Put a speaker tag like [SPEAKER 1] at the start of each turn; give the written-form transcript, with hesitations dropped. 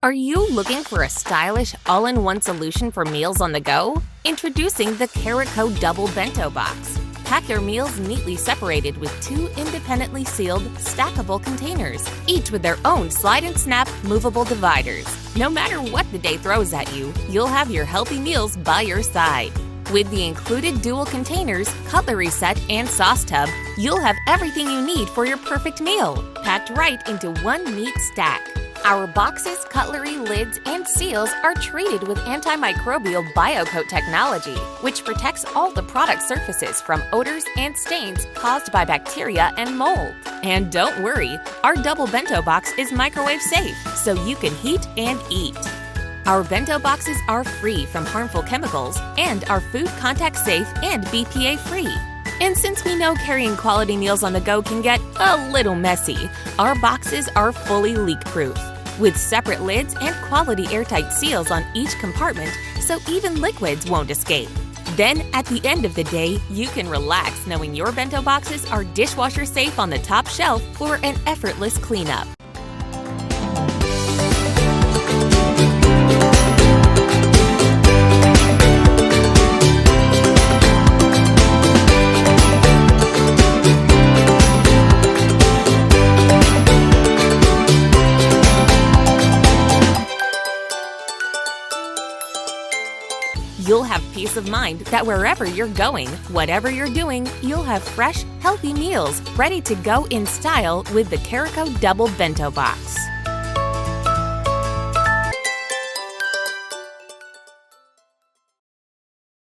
[SPEAKER 1] Are you looking for a stylish, all-in-one solution for meals on the go? Introducing the KARRIKO Double Bento Box. Pack your meals neatly separated with 2 independently sealed, stackable containers, each with their own slide-and-snap movable dividers. No matter what the day throws at you, you'll have your healthy meals by your side. With the included dual containers, cutlery set, and sauce tub, you'll have everything you need for your perfect meal, packed right into one neat stack. Our boxes, cutlery, lids, and seals are treated with antimicrobial BioCoat technology, which protects all the product surfaces from odors and stains caused by bacteria and mold. And don't worry, our double bento box is microwave safe, so you can heat and eat. Our bento boxes are free from harmful chemicals and are food contact safe and BPA free. And since we know carrying quality meals on the go can get a little messy, our boxes are fully leak-proof, with separate lids and quality airtight seals on each compartment so even liquids won't escape. Then, at the end of the day, you can relax knowing your bento boxes are dishwasher safe on the top shelf for an effortless cleanup. You'll have peace of mind that wherever you're going, whatever you're doing, you'll have fresh, healthy meals ready to go in style with the KARRIKO Double Bento Box.